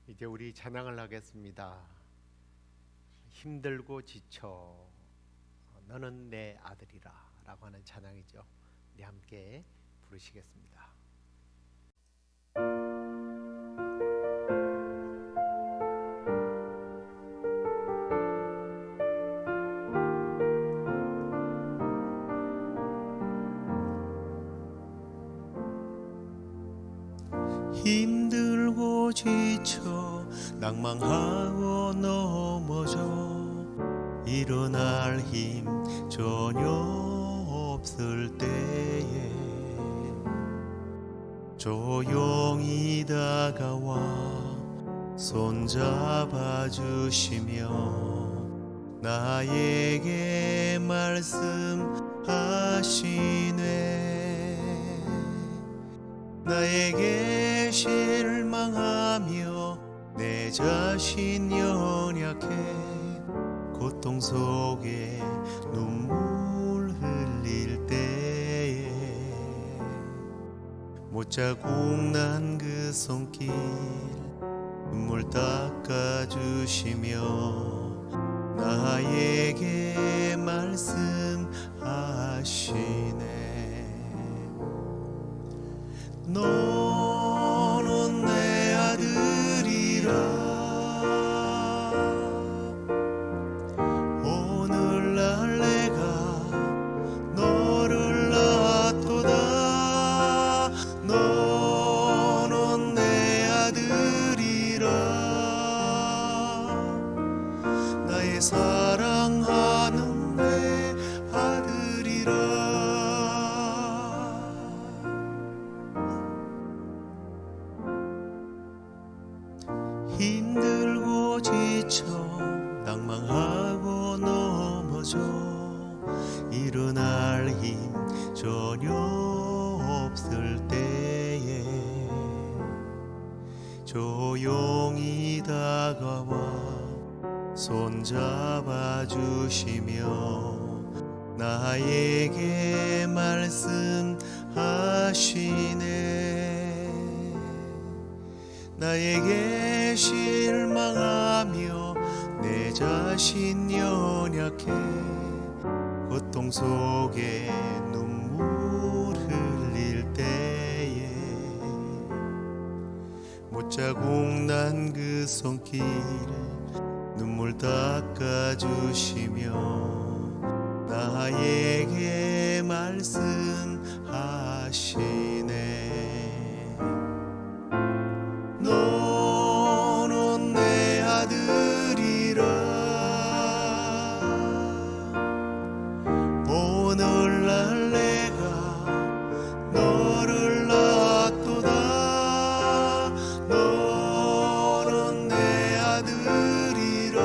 이제 우리 찬양을 하겠습니다. 힘들고 지쳐 너는 내 아들이라 라고 하는 찬양이죠. 우리 함께 부르시겠습니다. 힘들고 지쳐 낭망하고 넘어져 일어날 힘 전혀 없을 때에 조용히 다가와 손잡아 주시며 나에게 말씀하시네. 나에게 실망하며 내 자신 연약해 고통 속에 눈물 흘릴 때에 못자국 난 그 손길 눈물 닦아주시며 나에게 말씀하시네. 너는 내 아들이라 오늘날 내가 너를 낳도다. 너는 내 아들이라 나의 사랑하는 내 아들이라. 힘들고 지쳐 낭망하고 넘어져 일어날 힘 전혀 없을 때에 조용히 다가와 손잡아 주시며 나에게 말씀하시네. 나에게 실망하며 내 자신 연약해 고통 속에 눈물 흘릴 때에 못자국 난 그 손길 눈물 닦아주시며 나에게 말씀하시네. 너는 내 아들이라 오늘날 내가 너를 낳도다. 너는 내 아들이라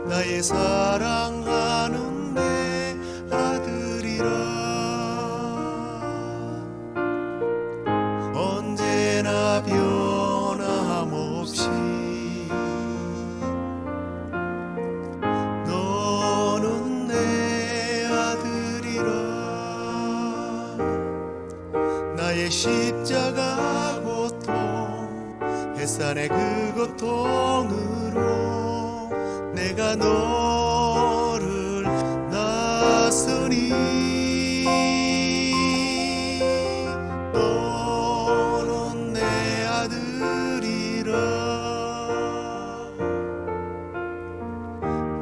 나의 사랑하는 내 아들이라. 언제나 변함없이 너는 내 아들이라. 나의 십자가 고통 햇살의 그 고통으로 내가 너를 낳았으니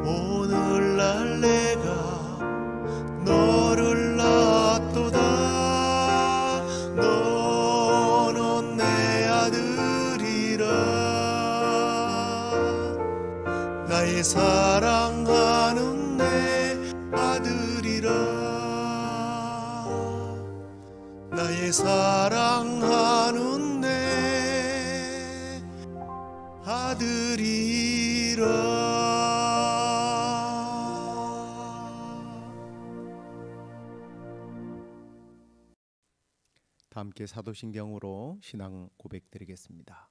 오늘날 내가 너를 낳도다. 너는 내 아들이라 나의 사랑하는 내 아들이라. 나의 사랑하는 내 아들이라. 다 함께 사도신경으로 신앙 고백드리겠습니다.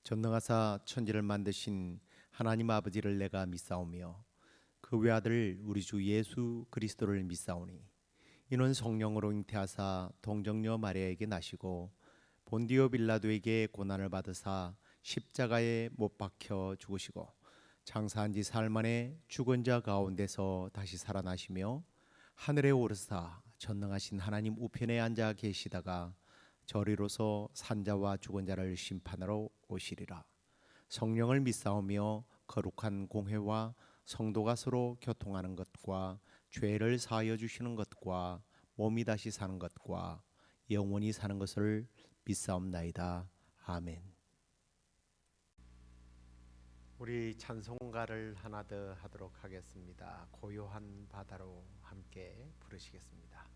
전능하사 천지를 만드신 하나님 아버지를 내가 믿사오며 그 외아들 우리 주 예수 그리스도를 믿사오니 이는 성령으로 잉태하사 동정녀 마리아에게 나시고 본디오 빌라도에게 고난을 받으사 십자가에 못 박혀 죽으시고 장사한 지 사흘 만에 죽은 자 가운데서 다시 살아나시며 하늘에 오르사 전능하신 하나님 우편에 앉아 계시다가 저리로서 산자와 죽은 자를 심판하러 오시리라. 성령을 믿사오며 거룩한 공회와 성도가 서로 교통하는 것과 죄를 사하여 주시는 것과 몸이 다시 사는 것과 영원히 사는 것을 믿사옵나이다. 아멘. 우리 찬송가를 하나 더 하도록 하겠습니다. 고요한 바다로 함께 부르시겠습니다.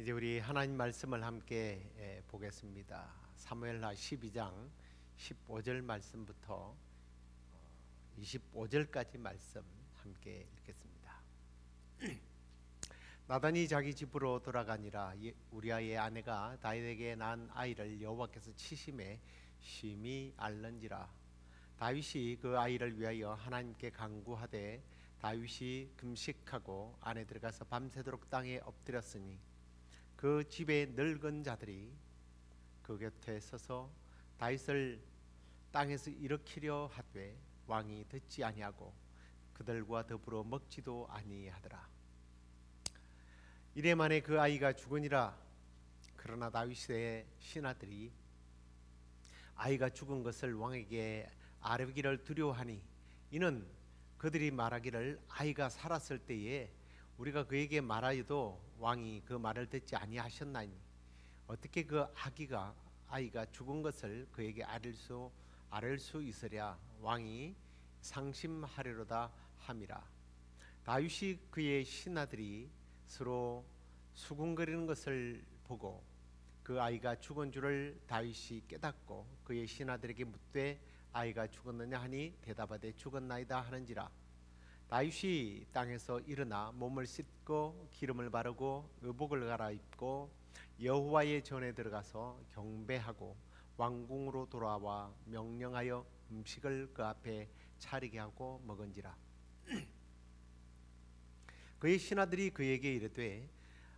이제 우리 하나님 말씀을 함께 보겠습니다. 사무엘하 12장 15절 말씀부터 25절까지 말씀 함께 읽겠습니다. 나단이 자기 집으로 돌아가니라. 우리아의 아내가 다윗에게 난 아이를 여호와께서 치심에 심히 앓는지라. 다윗이 그 아이를 위하여 하나님께 간구하되 다윗이 금식하고 안에 들어가서 밤새도록 땅에 엎드렸으니 그 집의 늙은 자들이 그 곁에 서서 다윗을 땅에서 일으키려 하되 왕이 듣지 아니하고 그들과 더불어 먹지도 아니하더라. 이래 만에 그 아이가 죽으니라. 그러나 다윗의 신하들이 아이가 죽은 것을 왕에게 아뢰기를 두려워하니 이는 그들이 말하기를 아이가 살았을 때에 우리가 그에게 말하여도 왕이 그 말을 듣지 아니하셨나니 어떻게 그 아이가 죽은 것을 그에게 아뢰 수 있으랴. 왕이 상심하려다 함이라. 다윗이 그의 신하들이 서로 수군거리는 것을 보고 그 아이가 죽은 줄을 다윗이 깨닫고 그의 신하들에게 묻되 아이가 죽었느냐 하니 대답하되 죽었나이다 하는지라. 다윗이 땅에서 일어나 몸을 씻고 기름을 바르고 의복을 갈아입고 여호와의 전에 들어가서 경배하고 왕궁으로 돌아와 명령하여 음식을 그 앞에 차리게 하고 먹은지라. 그의 신하들이 그에게 이르되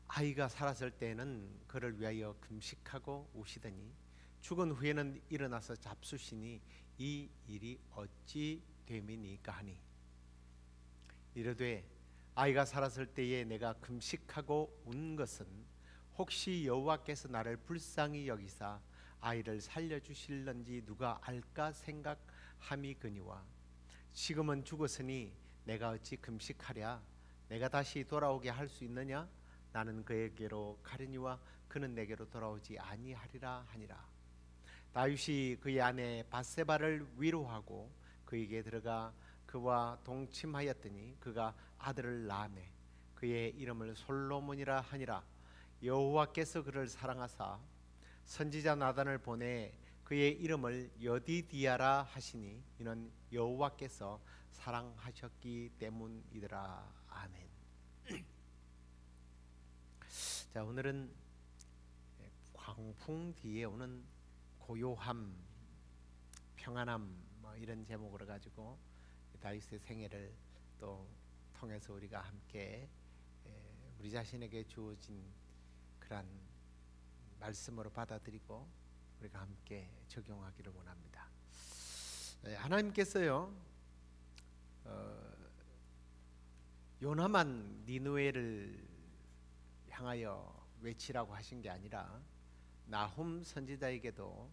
아이가 살았을 때는 그를 위하여 금식하고 우시더니 죽은 후에는 일어나서 잡수시니 이 일이 어찌 됨이니까 하니 이르되 아이가 살았을 때에 내가 금식하고 운 것은 혹시 여호와께서 나를 불쌍히 여기사 아이를 살려주실런지 누가 알까 생각함이거니와 지금은 죽었으니 내가 어찌 금식하랴 내가 다시 돌아오게 할 수 있느냐 나는 그에게로 가려니와 그는 내게로 돌아오지 아니하리라 하니라. 다윗이 그의 아내 바세바를 위로하고 그에게 들어가 그와 동침하였더니 그가 아들을 낳으매 그의 이름을 솔로몬이라 하니라. 여호와께서 그를 사랑하사 선지자 나단을 보내 그의 이름을 여디디아라 하시니 이는 여호와께서 사랑하셨기 때문이더라. 아멘. 자, 오늘은 광풍 뒤에 오는 고요함, 평안함 이런 제목으로 가지고 다윗의 생애를 또 통해서 우리가 함께 우리 자신에게 주어진 그런 말씀으로 받아들이고 우리가 함께 적용하기를 원합니다. 하나님께서요 요나만 니느웨를 향하여 외치라고 하신 게 아니라 나훔 선지자에게도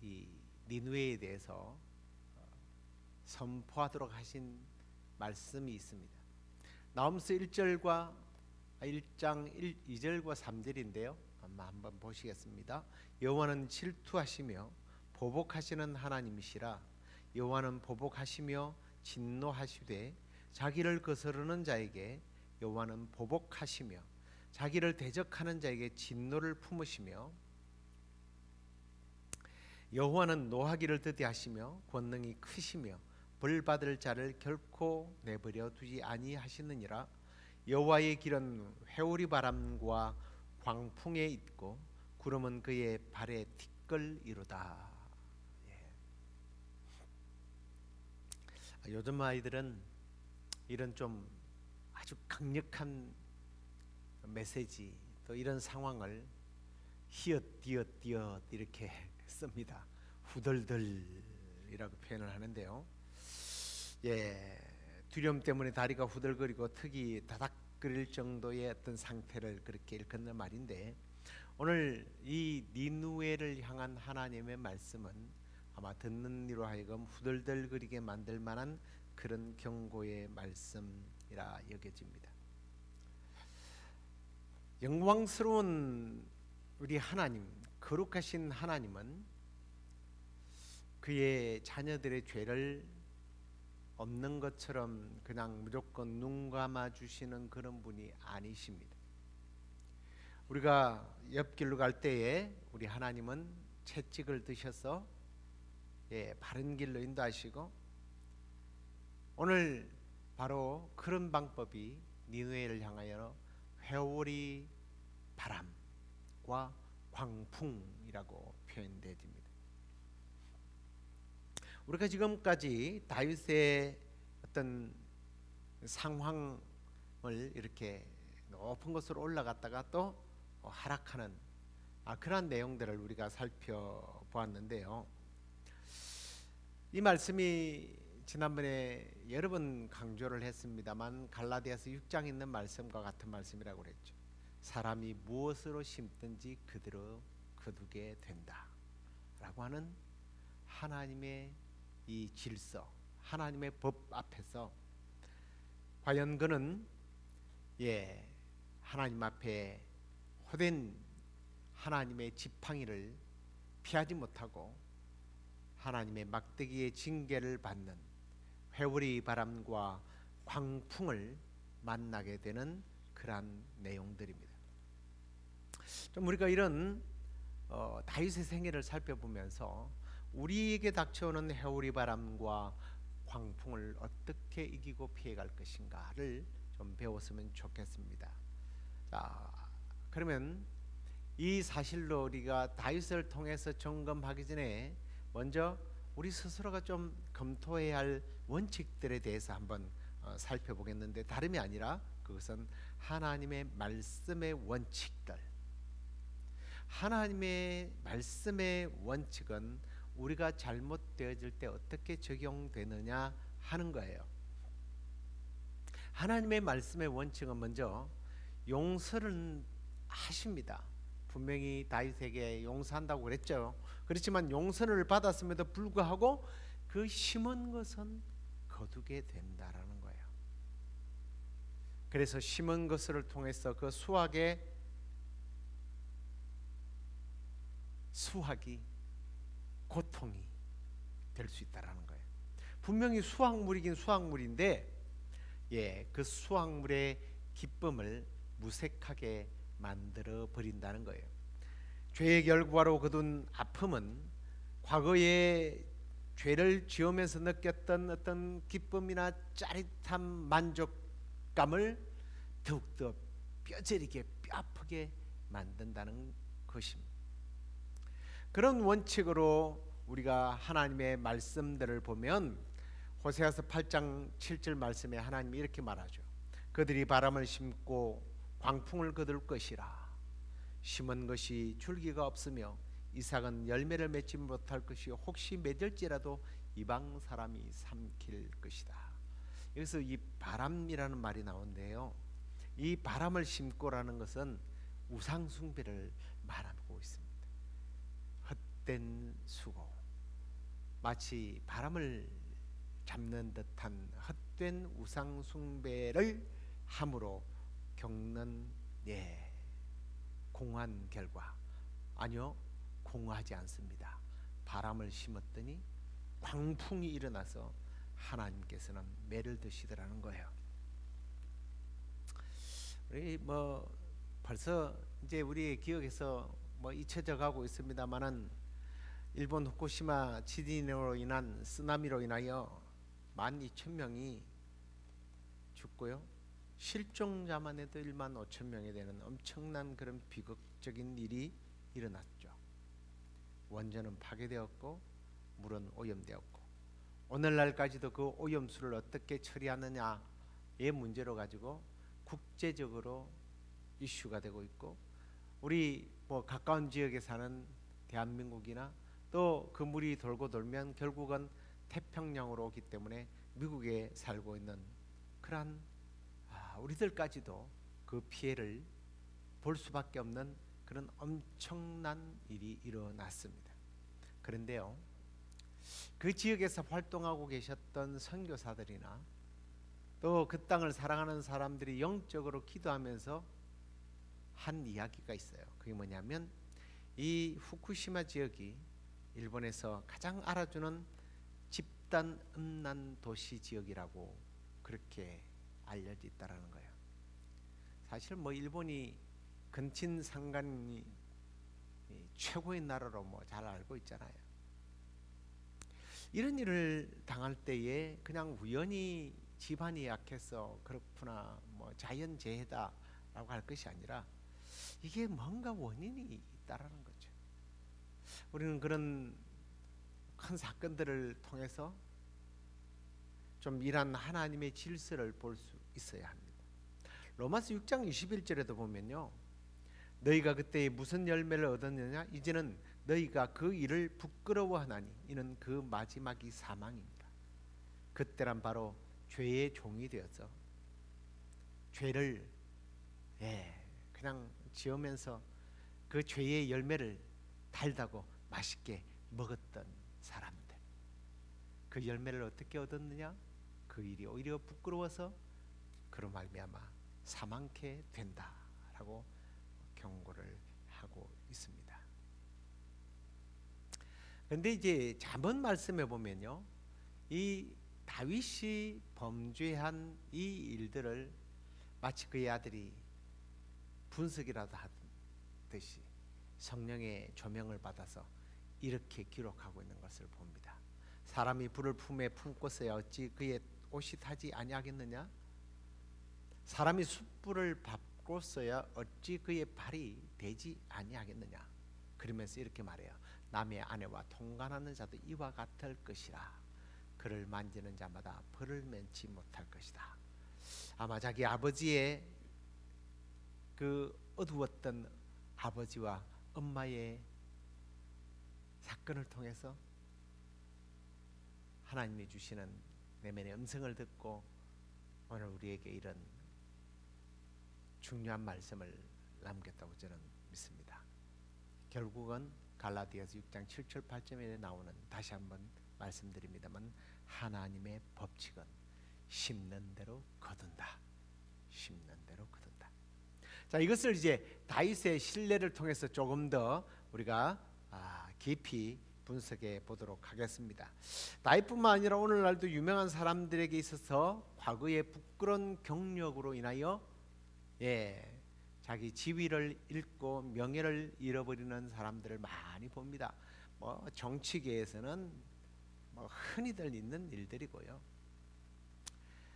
이 니느웨에 대해서 선포하도록 하신 말씀이 있습니다. 나훔서 1장 2절과 3절인데요. 한번 보시겠습니다. 여호와는 질투하시며 보복하시는 하나님이시라. 여호와는 보복하시며 진노하시되 자기를 거스르는 자에게 여호와는 보복하시며 자기를 대적하는 자에게 진노를 품으시며 여호와는 노하기를 더디하시며 권능이 크시며 벌 받을 자를 결코 내버려 두지 아니하시느니라. 여호와의 길은 회오리 바람과 광풍에 있고 구름은 그의 발에 티끌이로다. 요즘 아이들은 이런 좀 아주 강력한 메시지 또 이런 상황을 히읗 이렇게 씁니다. 후덜덜이라고 표현을 하는데요. 두려움 때문에 다리가 후들거리고 턱이 다닥거릴 정도의 어떤 상태를 그렇게 일컫는 말인데 오늘 이 니느웨를 향한 하나님의 말씀은 아마 듣는 이로 하여금 후덜덜거리게 만들 만한 그런 경고의 말씀이라 여겨집니다. 영광스러운 우리 하나님, 거룩하신 하나님은 그의 자녀들의 죄를 없는 것처럼 그냥 무조건 눈 감아 주시는 그런 분이 아니십니다. 우리가 옆길로 갈 때에 우리 하나님은 채찍을 드셔서 바른 길로 인도하시고 오늘 바로 그런 방법이 니느웨를 향하여 회오리 바람과 광풍이라고 표현되어집니다. 우리가 지금까지 다윗의 어떤 상황을 이렇게 높은 곳으로 올라갔다가 또 하락하는 그런 내용들을 우리가 살펴보았는데요. 이 말씀이 지난번에 여러 번 강조를 했습니다만 갈라디아서 6장에 있는 말씀과 같은 말씀이라고 그랬죠. 사람이 무엇으로 심든지 그대로 거두게 된다 라고 하는 하나님의 이 질서, 하나님의 법 앞에서 과연 그는 하나님 앞에 호된 하나님의 지팡이를 피하지 못하고 하나님의 막대기의 징계를 받는 회오리 바람과 광풍을 만나게 되는 그러한 내용들입니다. 좀 우리가 이런 다윗의 생애를 살펴보면서 우리에게 닥쳐오는 회오리 바람과 광풍을 어떻게 이기고 피해갈 것인가를 좀 배웠으면 좋겠습니다. 자, 그러면 이 사실로 우리가 다윗을 통해서 점검하기 전에 먼저 우리 스스로가 좀 검토해야 할 원칙들에 대해서 한번 살펴보겠는데 다름이 아니라 그것은 하나님의 말씀의 원칙들. 하나님의 말씀의 원칙은 우리가 잘못되어질 때 어떻게 적용되느냐 하는 거예요. 하나님의 말씀의 원칙은 먼저 용서를 하십니다. 분명히 다윗에게 용서한다고 그랬죠. 그렇지만 용서를 받았음에도 불구하고 그 심은 것은 거두게 된다라는 거예요. 그래서 심은 것을 통해서 그 수확이 고통이 될 수 있다라는 거예요. 분명히 수확물이긴 수확물인데 그 수확물의 기쁨을 무색하게 만들어 버린다는 거예요. 죄의 결과로 거둔 아픔은 과거에 죄를 지으면서 느꼈던 어떤 기쁨이나 짜릿한 만족감을 더욱더 뼈저리게 뼈아프게 만든다는 것입니다. 그런 원칙으로 우리가 하나님의 말씀들을 보면 호세아서 8장 7절 말씀에 하나님이 이렇게 말하죠. 그들이 바람을 심고 광풍을 거둘 것이라. 심은 것이 줄기가 없으며 이삭은 열매를 맺지 못할 것이 혹시 맺을지라도 이방 사람이 삼킬 것이다. 여기서 이 바람이라는 말이 나오는데요. 이 바람을 심고라는 것은 우상 숭배를 말하고 있습니다. 헛된 수고, 마치 바람을 잡는 듯한 헛된 우상 숭배를 함으로 겪는 공한 결과. 아니요, 공허하지 않습니다. 바람을 심었더니 광풍이 일어나서 하나님께서는 매를 드시더라는 거예요. 우리 벌써 이제 우리 기억에서 잊혀져 가고 있습니다만은 일본 후쿠시마 지진으로 인한 쓰나미로 인하여 12,000명이 죽고요. 실종자만 해도 15,000명이 되는 엄청난 그런 비극적인 일이 일어났죠. 원전은 파괴되었고 물은 오염되었고 오늘날까지도 그 오염수를 어떻게 처리하느냐의 문제로 가지고 국제적으로 이슈가 되고 있고 우리 가까운 지역에 사는 대한민국이나 또 그 물이 돌고 돌면 결국은 태평양으로 오기 때문에 미국에 살고 있는 그러한 우리들까지도 그 피해를 볼 수밖에 없는 그런 엄청난 일이 일어났습니다. 그런데요, 그 지역에서 활동하고 계셨던 선교사들이나 또 그 땅을 사랑하는 사람들이 영적으로 기도하면서 한 이야기가 있어요. 그게 뭐냐면 이 후쿠시마 지역이 일본에서 가장 알아주는 집단 음란 도시 지역이라고 그렇게 알려져 있다라는 거예요. 사실 일본이 근친상간이 최고의 나라로 잘 알고 있잖아요. 이런 일을 당할 때에 그냥 우연히 집안이 약해서 그렇구나 자연재해다라고 할 것이 아니라 이게 뭔가 원인이 있다라는 거죠. 우리는 그런 큰 사건들을 통해서 좀 이런 하나님의 질서를 볼 수 있어야 합니다. 로마서 6장 21절에도 보면요, 너희가 그때 무슨 열매를 얻었느냐? 이제는 너희가 그 일을 부끄러워하나니 이는 그 마지막이 사망입니다. 그때란 바로 죄의 종이 되어서 죄를 그냥 지으면서 그 죄의 열매를 달다고 맛있게 먹었던 사람들, 그 열매를 어떻게 얻었느냐? 그 일이 오히려 부끄러워서 그로 말미암아 사망케 된다라고 경고를 하고 있습니다. 그런데 이제 잠언 말씀에 보면요, 이 다윗이 범죄한 이 일들을 마치 그의 아들이 분석이라도 하듯이 성령의 조명을 받아서 이렇게 기록하고 있는 것을 봅니다. 사람이 불을 품에 품고서야 어찌 그의 옷이 타지 아니하겠느냐? 사람이 숯불을 밟고서야 어찌 그의 발이 되지 아니하겠느냐? 그러면서 이렇게 말해요. 남의 아내와 통관하는 자도 이와 같을 것이라. 그를 만지는 자마다 벌을 면치 못할 것이다. 아마 자기 아버지의 그 어두웠던 아버지와 엄마의 사건을 통해서 하나님이 주시는 내면의 음성을 듣고 오늘 우리에게 이런 중요한 말씀을 남겼다고 저는 믿습니다. 결국은 갈라디아서 6장 7절 8절에 나오는, 다시 한번 말씀드립니다만, 하나님의 법칙은 심는 대로 거둔다. 심는 대로 거둔다. 자, 이것을 이제 다윗의 신뢰를 통해서 조금 더 우리가 깊이 분석해 보도록 하겠습니다. 다윗뿐만 아니라 오늘날도 유명한 사람들에게 있어서 과거의 부끄러운 경력으로 인하여 자기 지위를 잃고 명예를 잃어버리는 사람들을 많이 봅니다. 뭐 정치계에서는 뭐 흔히들 있는 일들이고요.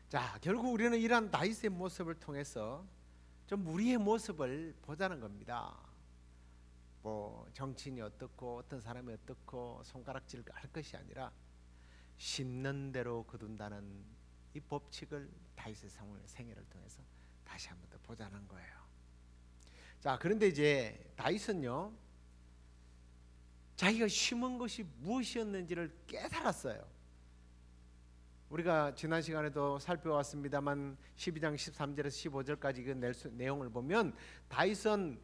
자, 결국 우리는 이러한 다윗의 모습을 통해서 좀 우리의 모습을 보자는 겁니다. 뭐 정치인이 어떻고 어떤 사람이 어떻고 손가락질 할 것이 아니라 심는 대로 거둔다는 이 법칙을 다윗의 생애를 통해서 다시 한번 더 보자는 거예요. 자, 그런데 이제 다윗은요, 자기가 심은 것이 무엇이었는지를 깨달았어요. 우리가 지난 시간에도 살펴왔습니다만 12장 13절에서 15절까지 그 내용을 보면 다윗은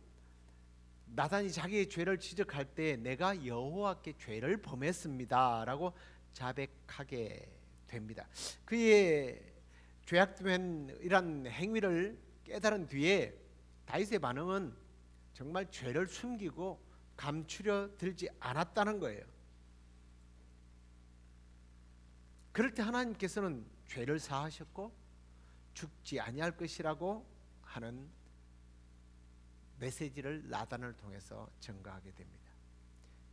나단이 자기의 죄를 지적할 때 내가 여호와께 죄를 범했습니다라고 자백하게 됩니다. 그의 죄악된 이런 행위를 깨달은 뒤에 다윗의 반응은 정말 죄를 숨기고 감추려 들지 않았다는 거예요. 그럴 때 하나님께서는 죄를 사하셨고 죽지 아니할 것이라고 하는 메시지를 나단을 통해서 전가하게 됩니다.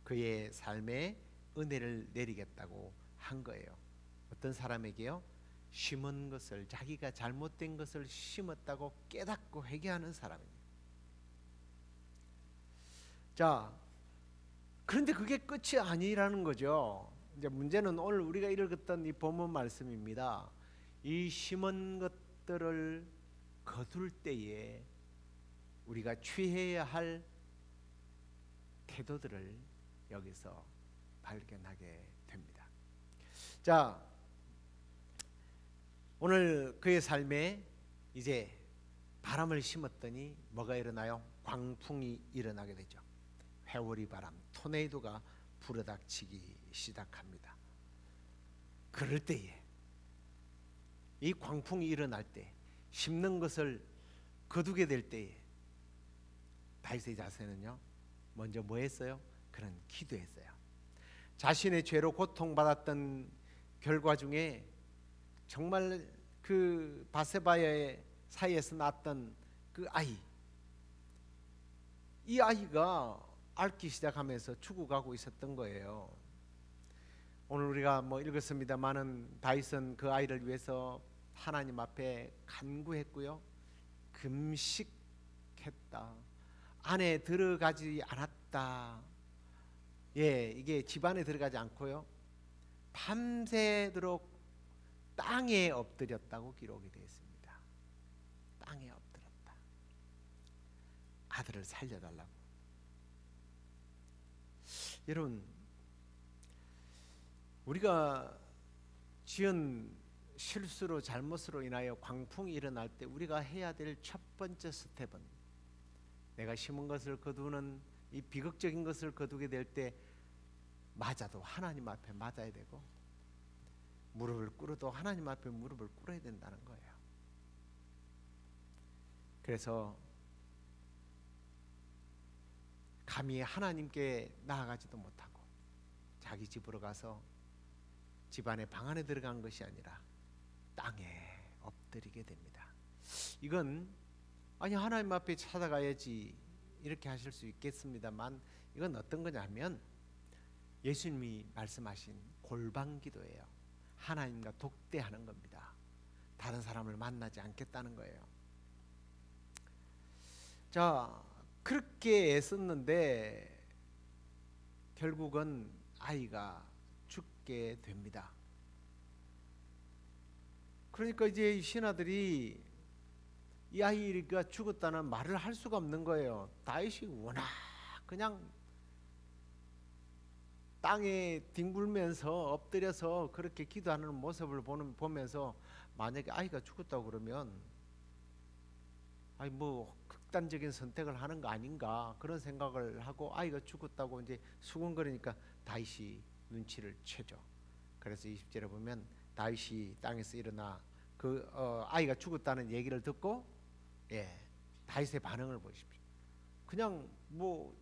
그의 삶에 은혜를 내리겠다고 한 거예요. 어떤 사람에게요? 심은 것을, 자기가 잘못된 것을 심었다고 깨닫고 회개하는 사람입니다. 자, 그런데 그게 끝이 아니라는 거죠. 이제 문제는 오늘 우리가 읽었던 이 본문 말씀입니다. 이 심은 것들을 거둘 때에 우리가 취해야 할 태도들을 여기서 발견하게 됩니다. 자, 오늘 그의 삶에 이제 바람을 심었더니 뭐가 일어나요? 광풍이 일어나게 되죠. 회오리 바람, 토네이도가 불어닥치기 시작합니다. 그럴 때에, 이 광풍이 일어날 때, 심는 것을 거두게 될 때에 다윗의 자세는요, 먼저 뭐 했어요? 그런 기도했어요. 자신의 죄로 고통받았던 결과 중에 정말 그 바세바의 사이에서 낳았던 그 아이, 이 아이가 앓기 시작하면서 죽어가고 있었던 거예요. 오늘 우리가 뭐 읽었습니다마는 다윗은 그 아이를 위해서 하나님 앞에 간구했고요, 금식했다, 안에 들어가지 않았다. 이게 집 안에 들어가지 않고요, 밤새도록 땅에 엎드렸다고 기록이 되어 있습니다. 땅에 엎드렸다. 아들을 살려달라고. 여러분, 우리가 지은 실수로, 잘못으로 인하여 광풍이 일어날 때 우리가 해야 될 첫 번째 스텝은, 내가 심은 것을 거두는 이 비극적인 것을 거두게 될 때 맞아도 하나님 앞에 맞아야 되고, 무릎을 꿇어도 하나님 앞에 무릎을 꿇어야 된다는 거예요. 그래서 감히 하나님께 나아가지도 못하고 자기 집으로 가서 집안의 방 안에 들어간 것이 아니라 땅에 엎드리게 됩니다. 이건 아니 하나님 앞에 찾아가야지 이렇게 하실 수 있겠습니다만, 이건 어떤 거냐면 예수님이 말씀하신 골방기도예요. 하나님과 독대하는 겁니다. 다른 사람을 만나지 않겠다는 거예요. 자, 그렇게 애썼는데 결국은 아이가 죽게 됩니다. 그러니까 이제 신하들이 이 아이가 죽었다는 말을 할 수가 없는 거예요. 다윗이 워낙 그냥 땅에 뒹굴면서 엎드려서 그렇게 기도하는 모습을 보면서 만약에 아이가 죽었다고 그러면 아니 뭐 극단적인 선택을 하는 거 아닌가 그런 생각을 하고 아이가 죽었다고 이제 수군거리니까 다윗이 눈치를 채죠. 그래서 20절에 보면 다윗이 땅에서 일어나 그 아이가 죽었다는 얘기를 듣고 다윗의 반응을 보십시오. 그냥 뭐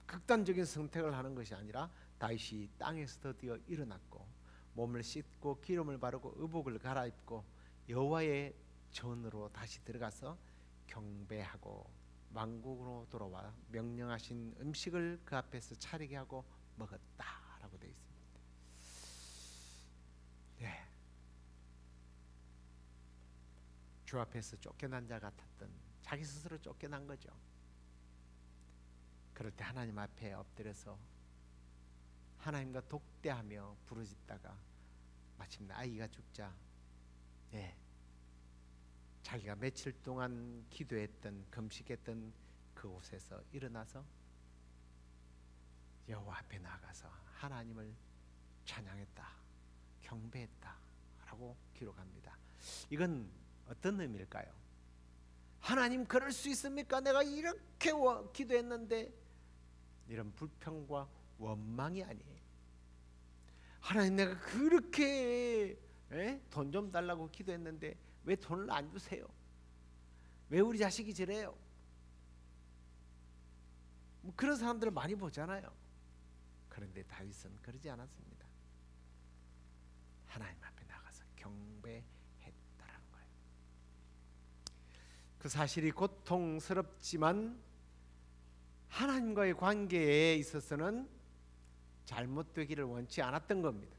극단적인 선택을 하는 것이 아니라 다윗이 땅에서 드디어 일어났고 몸을 씻고 기름을 바르고 의복을 갈아입고 여호와의 전으로 다시 들어가서 경배하고 왕국으로 돌아와 명령하신 음식을 그 앞에서 차리게 하고 먹었다라고 되어 있습니다. 네. 주 앞에서 쫓겨난 자 같았던 자기 스스로 쫓겨난 거죠. 그럴 때 하나님 앞에 엎드려서 하나님과 독대하며 부르짖다가 마침내 아이가 죽자 자기가 며칠 동안 기도했던 금식했던 그곳에서 일어나서 여호와 앞에 나가서 하나님을 찬양했다, 경배했다라고 기록합니다. 이건 어떤 의미일까요? 하나님 그럴 수 있습니까? 내가 이렇게 기도했는데 이런 불평과 원망이 아니에요. 하나님 내가 그렇게 돈 좀 달라고 기도했는데 왜 돈을 안 주세요? 왜 우리 자식이 저래요? 뭐 그런 사람들을 많이 보잖아요. 그런데 다윗은 그러지 않았습니다. 하나님 앞에 나가서 경배했다라는 거예요. 그 사실이 고통스럽지만 하나님과의 관계에 있어서는 잘못되기를 원치 않았던 겁니다.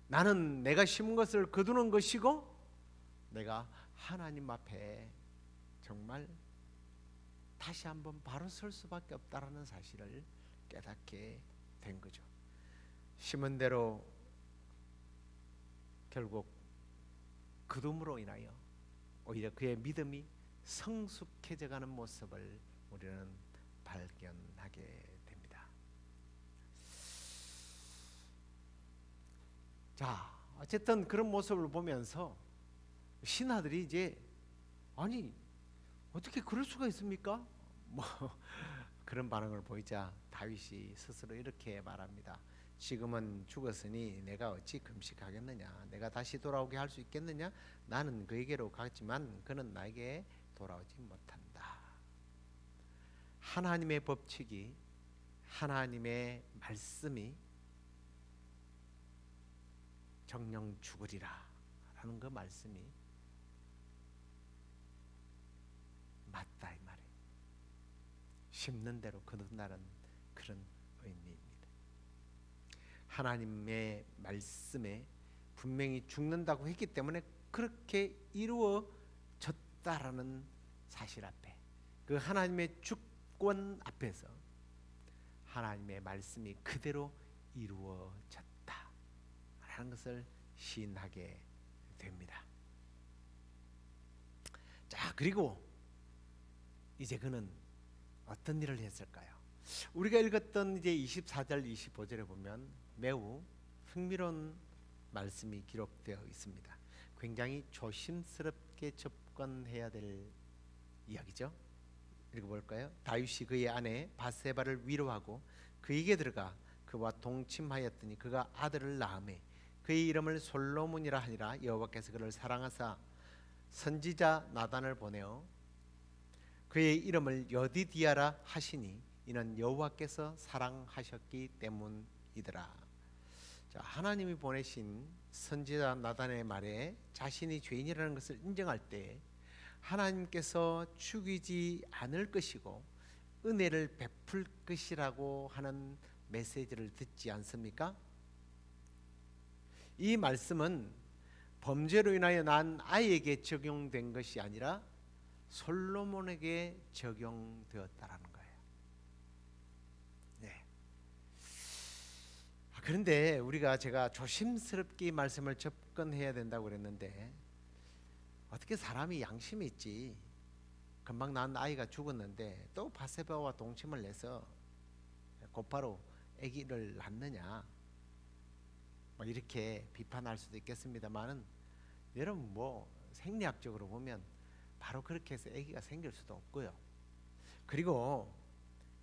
나는 내가 심은 것을 거두는 것이고 내가 하나님 앞에 정말 다시 한번 바로 설 수밖에 없다라는 사실을 깨닫게 된 거죠. 심은 대로 결국 거둠으로 인하여 오히려 그의 믿음이 성숙해져가는 모습을 우리는 발견하게 됩니다. 자, 어쨌든 그런 모습을 보면서 신하들이 이제 아니 어떻게 그럴 수가 있습니까? 뭐 그런 반응을 보이자 다윗이 스스로 이렇게 말합니다. 지금은 죽었으니 내가 어찌 금식하겠느냐? 내가 다시 돌아오게 할 수 있겠느냐? 나는 그에게로 가지만 그는 나에게 돌아오지 못한다. 하나님의 법칙이 하나님의 말씀이 정령 죽으리라 라는 그 말씀이 맞다 이 말이에요. 심는 대로 거둔다는 그런 의미입니다. 하나님의 말씀에 분명히 죽는다고 했기 때문에 그렇게 이루어졌다라는 사실 앞에 그 하나님의 주권 앞에서 하나님의 말씀이 그대로 이루어졌다라는 것을 시인하게 됩니다. 자, 그리고 이제 그는 어떤 일을 했을까요? 우리가 읽었던 이제 24절 25절에 보면 매우 흥미로운 말씀이 기록되어 있습니다. 굉장히 조심스럽게 접근해야 될 이야기죠. 읽어볼까요? 다윗이 그의 아내 바세바를 위로하고 그에게 들어가 그와 동침하였더니 그가 아들을 낳으매 그의 이름을 솔로몬이라 하니라. 여호와께서 그를 사랑하사 선지자 나단을 보내어 그의 이름을 여디디아라 하시니 이는 여호와께서 사랑하셨기 때문이더라. 자, 하나님이 보내신 선지자 나단의 말에 자신이 죄인이라는 것을 인정할 때 하나님께서 죽이지 않을 것이고 은혜를 베풀 것이라고 하는 메시지를 듣지 않습니까? 이 말씀은 범죄로 인하여 난 아이에게 적용된 것이 아니라 솔로몬에게 적용되었다라는 거예요. 네. 그런데 제가 조심스럽게 이 말씀을 접근해야 된다고 그랬는데 어떻게 사람이 양심이 있지? 금방 난 아이가 죽었는데 또 바세바와 동침을 해서 곧바로 아기를 낳느냐, 뭐 이렇게 비판할 수도 있겠습니다만은, 여러분 뭐 생리학적으로 보면 바로 그렇게 해서 아기가 생길 수도 없고요. 그리고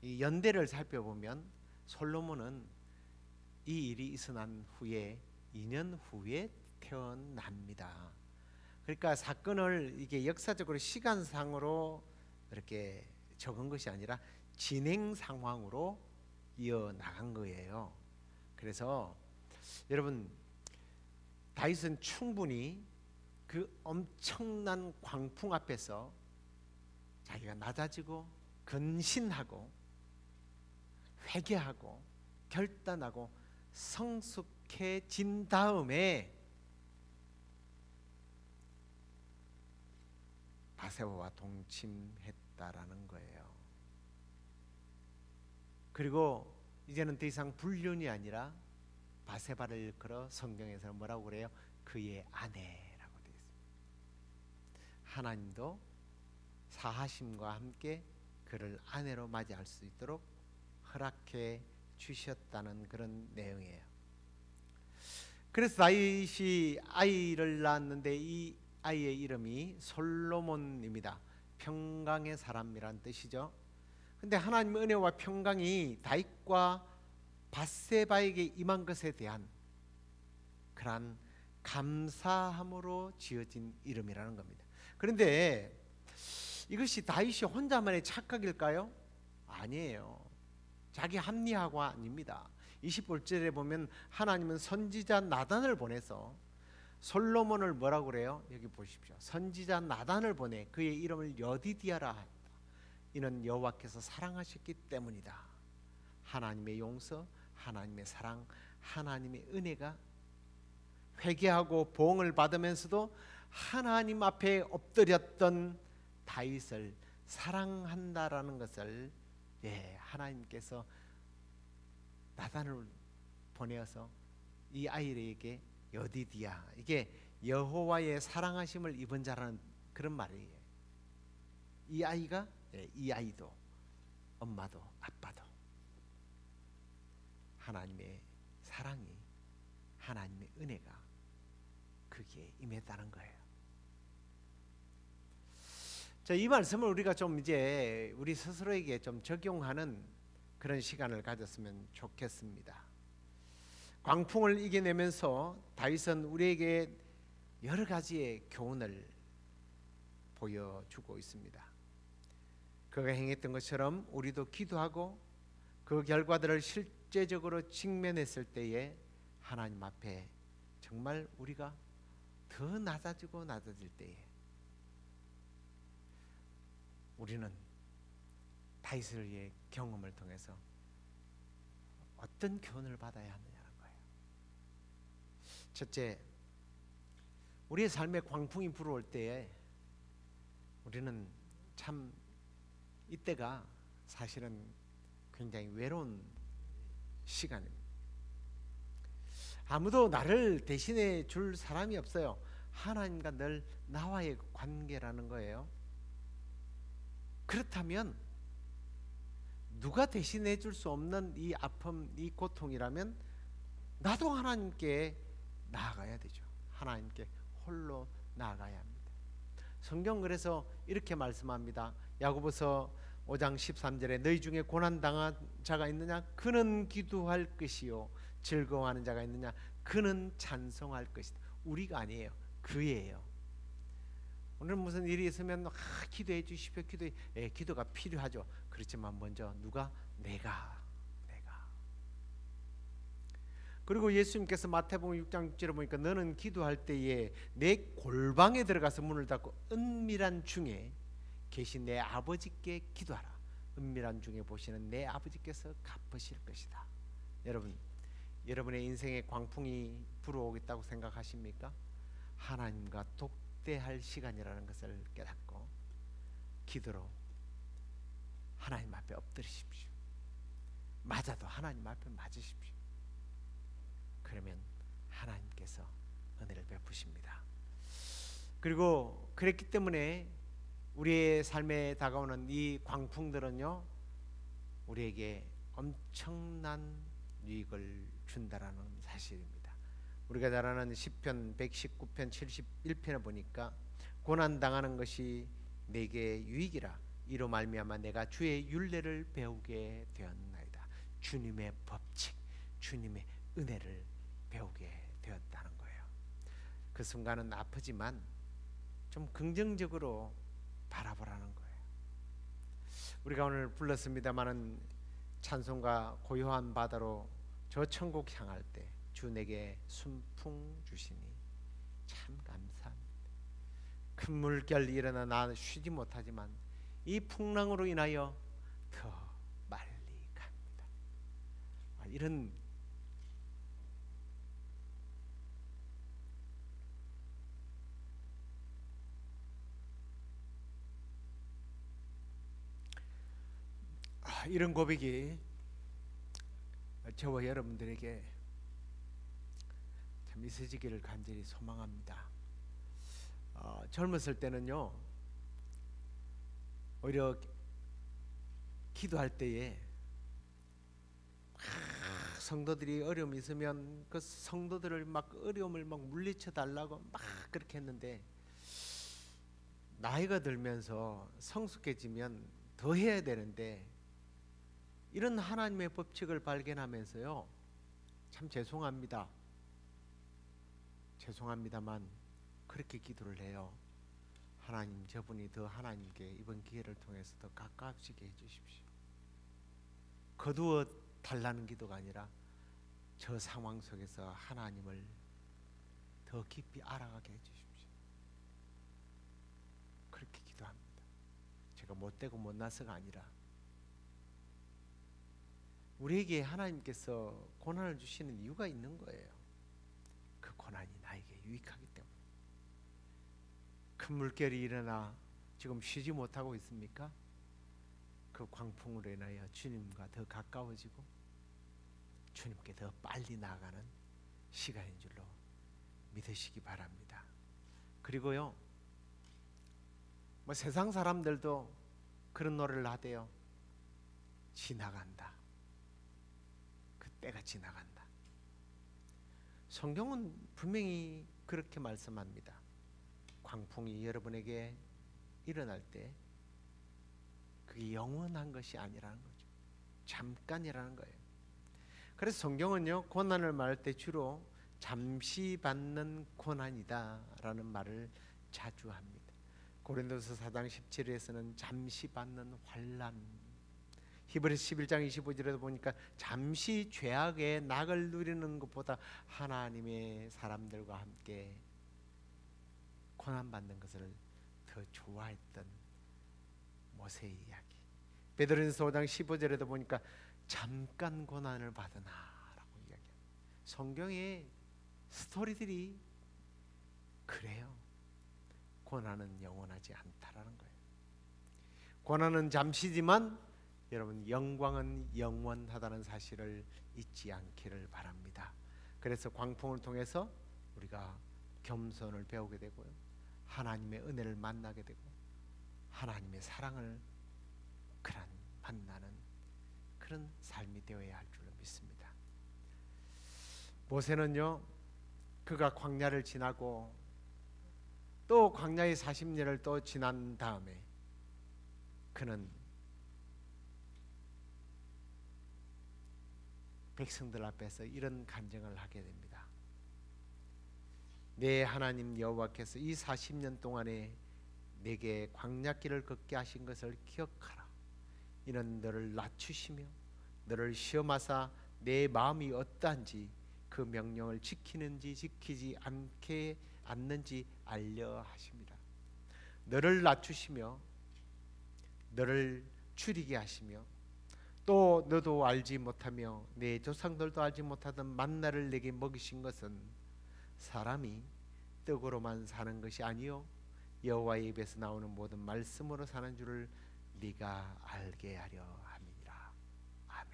이 연대를 살펴보면 솔로몬은 이 일이 있어 난 후에 2년 후에 태어납니다. 그러니까 사건을 이게 역사적으로 시간상으로 이렇게 적은 것이 아니라 진행 상황으로 이어나간 거예요. 그래서 여러분, 다윗은 충분히 그 엄청난 광풍 앞에서 자기가 낮아지고 근신하고 회개하고 결단하고 성숙해진 다음에 바세바와 동침했다라는 거예요. 그리고 이제는 더 이상 불륜이 아니라 바세바를 일컬어 성경에서는 뭐라고 그래요? 그의 아내라고 되어 있습니다. 하나님도 사하심과 함께 그를 아내로 맞이할 수 있도록 허락해 주셨다는 그런 내용이에요. 그래서 다윗이 아이를 낳았는데 이 아이의 이름이 솔로몬입니다. 평강의 사람이란 뜻이죠. 근데 하나님의 은혜와 평강이 다윗과 밧세바에게 임한 것에 대한 그러한 감사함으로 지어진 이름이라는 겁니다. 그런데 이것이 다윗이 혼자만의 착각일까요? 아니에요. 자기 합리화가 아닙니다. 20절에 보면 하나님은 선지자 나단을 보내서 솔로몬을 뭐라고 그래요? 여기 보십시오. 선지자 나단을 보내 그의 이름을 여디디아라 하였다. 이는 여호와께서 사랑하셨기 때문이다. 하나님의 용서, 하나님의 사랑, 하나님의 은혜가 회개하고 보응을 받으면서도 하나님 앞에 엎드렸던 다윗을 사랑한다라는 것을 하나님께서 나단을 보내어서 이 아이에게 여디디아, 이게 여호와의 사랑하심을 입은 자라는 그런 말이에요. 이 아이가 이 아이도 엄마도 아빠도 하나님의 사랑이, 하나님의 은혜가 거기에 임했다는 거예요. 자, 이 말씀을 우리가 좀 이제 우리 스스로에게 좀 적용하는 그런 시간을 가졌으면 좋겠습니다. 광풍을 이겨내면서 다윗은 우리에게 여러 가지의 교훈을 보여주고 있습니다. 그가 행했던 것처럼 우리도 기도하고 그 결과들을 실제적으로 직면했을 때에 하나님 앞에 정말 우리가 더 낮아지고 낮아질 때에 우리는 다윗의 경험을 통해서 어떤 교훈을 받아야 하느냐는 거예요. 첫째, 우리의 삶에 광풍이 불어올 때에 우리는 참 이때가 사실은 굉장히 외로운 시간입니다. 아무도 나를 대신해 줄 사람이 없어요. 하나님과 늘 나와의 관계라는 거예요. 그렇다면 누가 대신해 줄 수 없는 이 아픔, 이 고통이라면 나도 하나님께 나아가야 되죠. 하나님께 홀로 나아가야 합니다. 성경 그래서 이렇게 말씀합니다. 야고보서 5장 13절에 너희 중에 고난 당한 자가 있느냐? 그는 기도할 것이요. 즐거워하는 자가 있느냐? 그는 찬송할 것이다. 우리가 아니에요. 그예요. 오늘 무슨 일이 있으면 기도해 주십시오. 기도가 필요하죠. 그렇지만 먼저 누가? 내가. 그리고 예수님께서 마태복음 6장 6절에 보니까 너는 기도할 때에 내 골방에 들어가서 문을 닫고 은밀한 중에 계신 내 아버지께 기도하라. 은밀한 중에 보시는 내 아버지께서 갚으실 것이다. 여러분, 여러분의 인생에 광풍이 불어오겠다고 생각하십니까? 하나님과 독대할 시간이라는 것을 깨닫고 기도로 하나님 앞에 엎드리십시오. 맞아도 하나님 앞에 맞으십시오. 그러면 하나님께서 은혜를 베푸십니다. 그리고 그랬기 때문에 우리의 삶에 다가오는 이 광풍들은요, 우리에게 엄청난 유익을 준다라는 사실입니다. 우리가 잘 아는 시편 119편 71편에 보니까 고난 당하는 것이 내게 유익이라 이로 말미암아 내가 주의 율례를 배우게 되었나이다. 주님의 법칙, 주님의 은혜를 배우게 되었다는 거예요. 그 순간은 아프지만 좀 긍정적으로 바라보라는 거예요. 우리가 오늘 불렀습니다마는 찬송가 고요한 바다로 저 천국 향할 때 주 내게 순풍 주시니 참 감사합니다. 큰 물결이 일어나 나 쉬지 못하지만 이 풍랑으로 인하여 더 빨리 갑니다. 이런 이런 고백이 저와 여러분들에게 참 있어지기를 간절히 소망합니다. 젊었을 때는요, 오히려 기도할 때에 성도들이 어려움이 있으면 그 성도들을 막 어려움을 막 물리쳐 달라고 막 그렇게 했는데, 나이가 들면서 성숙해지면 더 해야 되는데 이런 하나님의 법칙을 발견하면서요, 참 죄송합니다만 그렇게 기도를 해요. 하나님, 저분이 더 하나님께 이번 기회를 통해서 더 가까워지게 해주십시오. 거두어 달라는 기도가 아니라 저 상황 속에서 하나님을 더 깊이 알아가게 해주십시오. 그렇게 기도합니다. 제가 못되고 못나서가 아니라 우리에게 하나님께서 고난을 주시는 이유가 있는 거예요. 그 고난이 나에게 유익하기 때문에. 큰 물결이 일어나 지금 쉬지 못하고 있습니까? 그 광풍으로 인하여 주님과 더 가까워지고 주님께 더 빨리 나아가는 시간인 줄로 믿으시기 바랍니다. 그리고요, 뭐 세상 사람들도 그런 노래를 하대요. 지나간다. 그 때가 지나간다. 성경은 분명히 그렇게 말씀합니다. 광풍이 여러분에게 일어날 때 그게 영원한 것이 아니라는 거죠. 잠깐이라는 거예요. 그래서 성경은요, 고난을 말할 때 주로 잠시 받는 고난이다라는 말을 자주 합니다. 고린도서 4장 17절에서는 잠시 받는 환난, 히브리서 11장 25절에도 보니까 잠시 죄악의 낙을 누리는 것보다 하나님의 사람들과 함께 고난받는 것을 더 좋아했던 모세의 이야기. 베드로전서 5장 15절에도 보니까 잠깐 고난을 받으나라고 이야기합니다. 성경의 스토리들이 그래요. 고난은 영원하지 않다라는 거예요. 고난은 잠시지만 여러분, 영광은 영원하다는 사실을 잊지 않기를 바랍니다. 그래서 광풍을 통해서 우리가 겸손을 배우게 되고요, 하나님의 은혜를 만나게 되고 하나님의 사랑을 만나는 그런 삶이 되어야 할 줄로 믿습니다. 모세는요, 그가 광야를 지나고 또 광야의 40년을 또 지난 다음에 그는 백성들 앞에서 이런 간증을 하게 됩니다. 내 하나님 여호와께서 이 40년 동안에 내게 광야길을 걷게 하신 것을 기억하라. 이는 너를 낮추시며 너를 시험하사 내 마음이 어떠한지 그 명령을 지키는지 지키지 않는지 알려 하십니다. 너를 낮추시며 너를 줄이게 하시며 또 너도 알지 못하며 내 조상들도 알지 못하던 만나를 내게 먹이신 것은 사람이 떡으로만 사는 것이 아니요 여호와의 입에서 나오는 모든 말씀으로 사는 줄을 네가 알게 하려 함이니라. 아멘.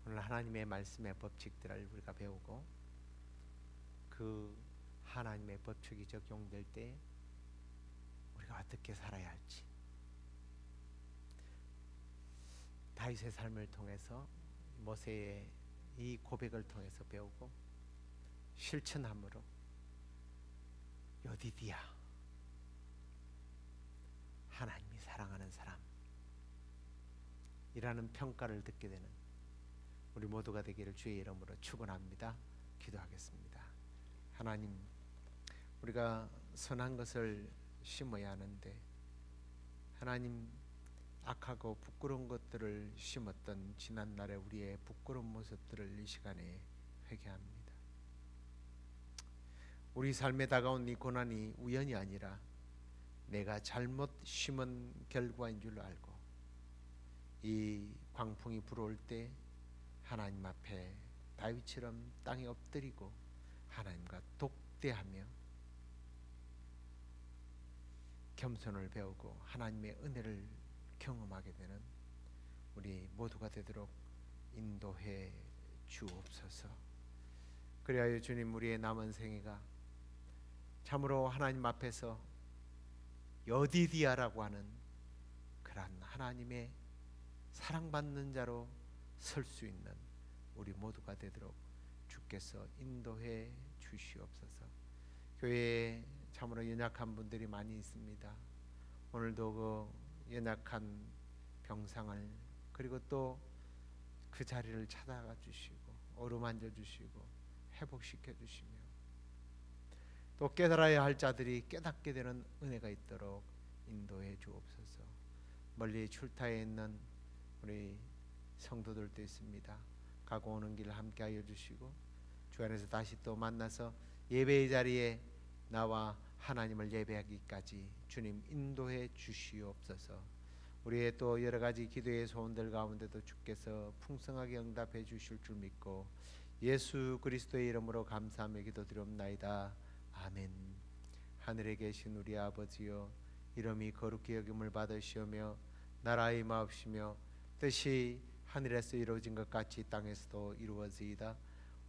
오늘 하나님의 말씀의 법칙들을 우리가 배우고 그 하나님의 법칙이 적용될 때 우리가 어떻게 살아야 할지, 다윗의 삶을 통해서 모세의 이 고백을 통해서 배우고 실천함으로 여디디야, 하나님이 사랑하는 사람이라는 평가를 듣게 되는 우리 모두가 되기를 주의 이름으로 축원합니다. 기도하겠습니다. 하나님, 우리가 선한 것을 심어야 하는데 하나님, 악하고 부끄러운 것들을 심었던 지난날의 우리의 부끄러운 모습들을 이 시간에 회개합니다. 우리 삶에 다가온 이 고난이 우연이 아니라 내가 잘못 심은 결과인 줄 알고 이 광풍이 불어올 때 하나님 앞에 다윗처럼 땅에 엎드리고 하나님과 독대하며 겸손을 배우고 하나님의 은혜를 경험하게 되는 우리 모두가 되도록 인도해 주옵소서. 그리하여 주님, 우리의 남은 생애가 참으로 하나님 앞에서 여디디아라고 하는 그러한 하나님의 사랑받는 자로 설 수 있는 우리 모두가 되도록 주께서 인도해 주시옵소서. 교회에 참으로 연약한 분들이 많이 있습니다. 오늘도 그 연약한 병상을 그리고 또 그 자리를 찾아가 주시고 어루만져 주시고 회복시켜 주시며 또 깨달아야 할 자들이 깨닫게 되는 은혜가 있도록 인도해 주옵소서. 멀리 출타해 있는 우리 성도들도 있습니다. 가고 오는 길 함께하여 주시고 주 안에서 다시 또 만나서 예배의 자리에 나와 하나님을 예배하기까지 주님 인도해 주시옵소서. 우리의 또 여러 가지 기도의 소원들 가운데도 주께서 풍성하게 응답해 주실 줄 믿고 예수 그리스도의 이름으로 감사하며 기도드리옵나이다. 아멘. 하늘에 계신 우리 아버지여, 이름이 거룩히 여김을 받으시오며 나라의 마옵시며 뜻이 하늘에서 이루어진 것 같이 땅에서도 이루어지이다.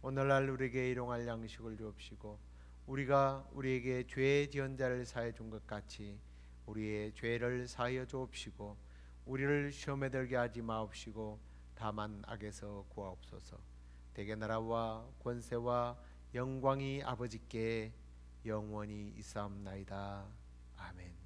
오늘날 우리에게 일용할 양식을 주옵시고 우리가 우리에게 죄 지은 자를 사해 준 것 같이 우리의 죄를 사하여 주옵시고 우리를 시험에 들게 하지 마옵시고 다만 악에서 구하옵소서. 대개 나라와 권세와 영광이 아버지께 영원히 있사옵나이다. 아멘.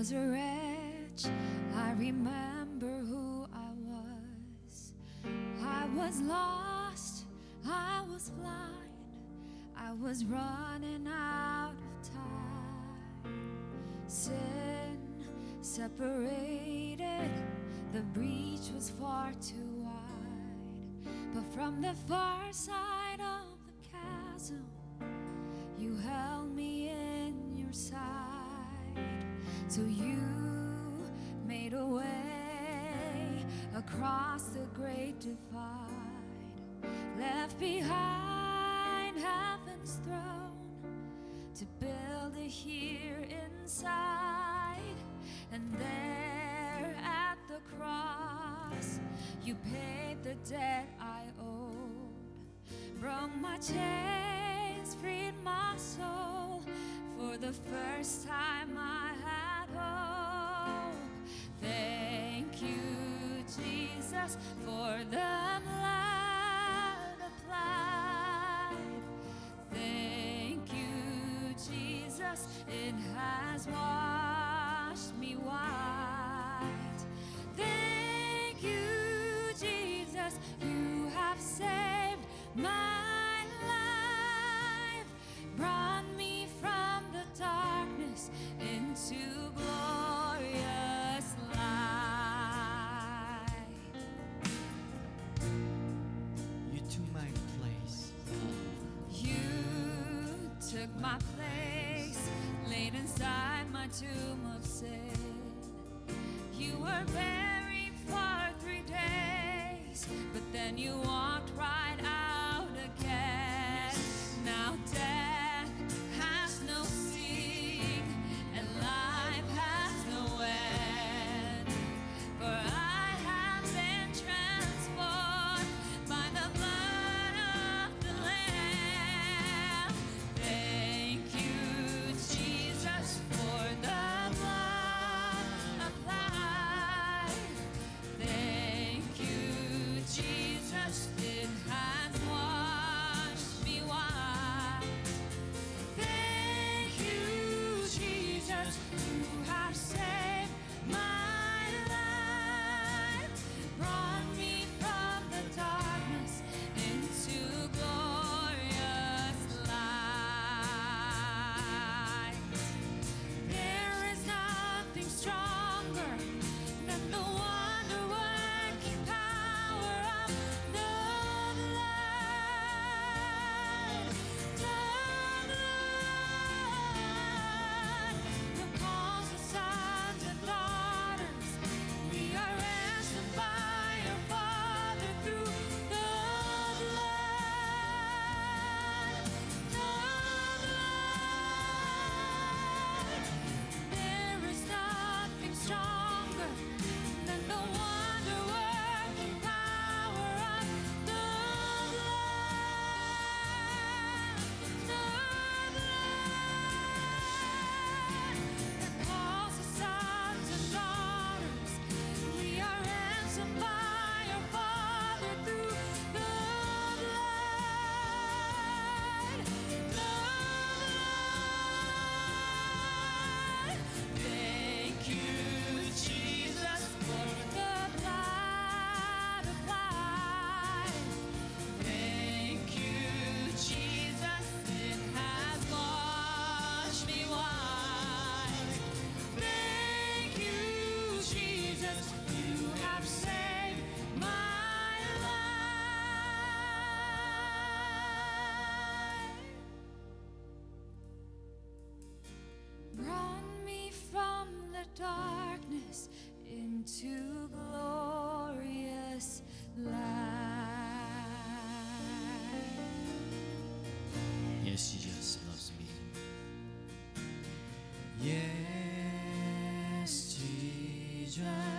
Was a wretch, I remember who I was. I was lost, I was blind, I was running out of time. Sin separated, the breach was far too wide. But from the far side of the chasm, you held me in your sight. So you made a way across the great divide, left behind heaven's throne to build it here inside. And there at the cross you paid the debt I owed, broke my chains, freed my soul. For the first time I had hope. Thank you, Jesus, for the blood applied. Thank you, Jesus, it has washed me white. Thank you, Jesus, you have saved my life, brought me from the darkness into glorious light. You took my place. You took my place, laid inside my tomb of sin. You were buried for 3 days, but then you walked right out again. Now death has no sting, and life has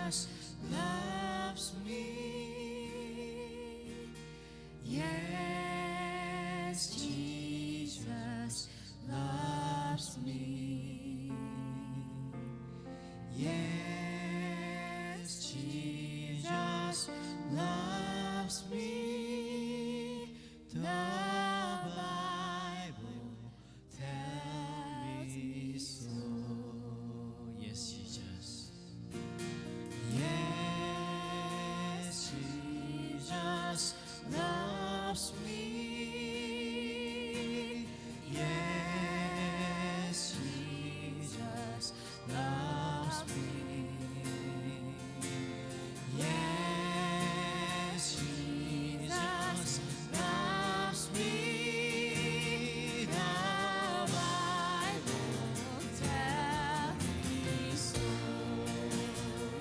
loves me. Yes, Jesus loves me. Yes, Jesus loves me. The Bible tells me so. Yes, Jesus. Yes, Jesus loves me. Yes, Jesus loves me. Yes, Jesus loves me. The Bible tells me so.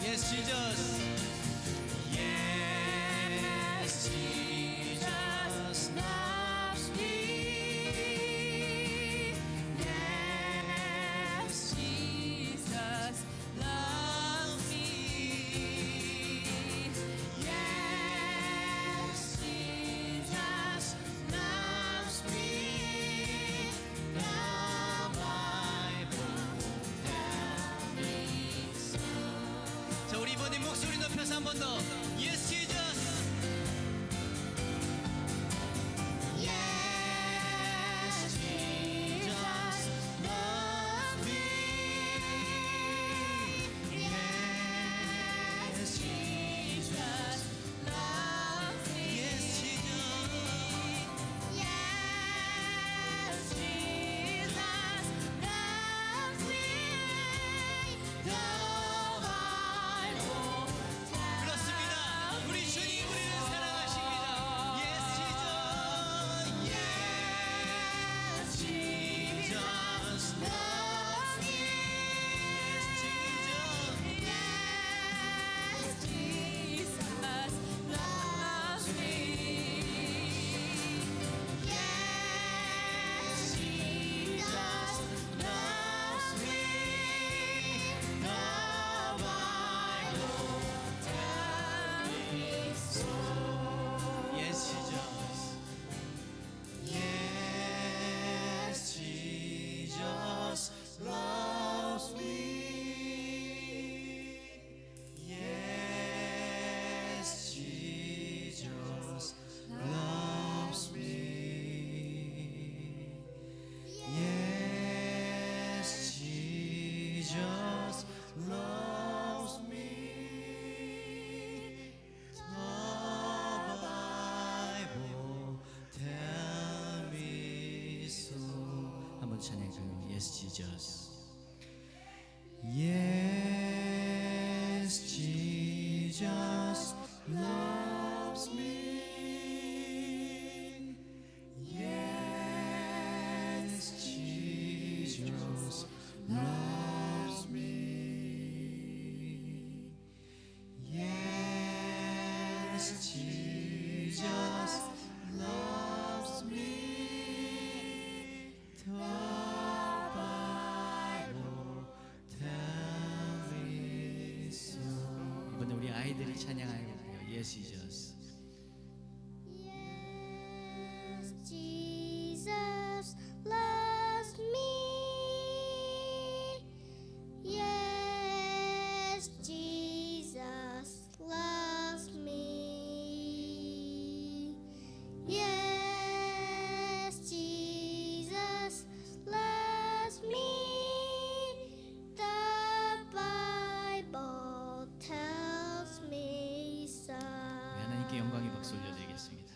Yes, Jesus. Yes, Jesus loves me. Yes, Jesus loves me. Yes, Jesus loves me. The Bible tells me so. 자, 우리 이번에 목소리 높여서 한 번 더. Yes, Jesus. Yes, Jesus loves me. Yes, Jesus loves me. Yes, Jesus. Yes, Jesus loves me. The Bible 그렇습니다. 우리 주님 우리를 사랑하십니다. Yes, Jesus. Yes, Jesus loves me. Yes, Jesus. Yes, Jesus loves me. Yes, Jesus loves me. The Bible tells me so. Yes, Jesus. Yes, Jesus loves me. Yes, Jesus loves me. Yes, Jesus loves me. The Bible tells me so. 한번 찬양해줘요. Yes, Jesus. Yes, Jesus loves me. Yes, Jesus loves me. Yes, Jesus loves me. The Bible tells me so. 이번에 우리 아이들이 찬양하고요. Yes, Jesus. Yes, Jesus loves me. Yes, Jesus loves me. Yes, Jesus loves me. The Bible tells me so. 하나님께 영광의 박수 올려드리겠습니다.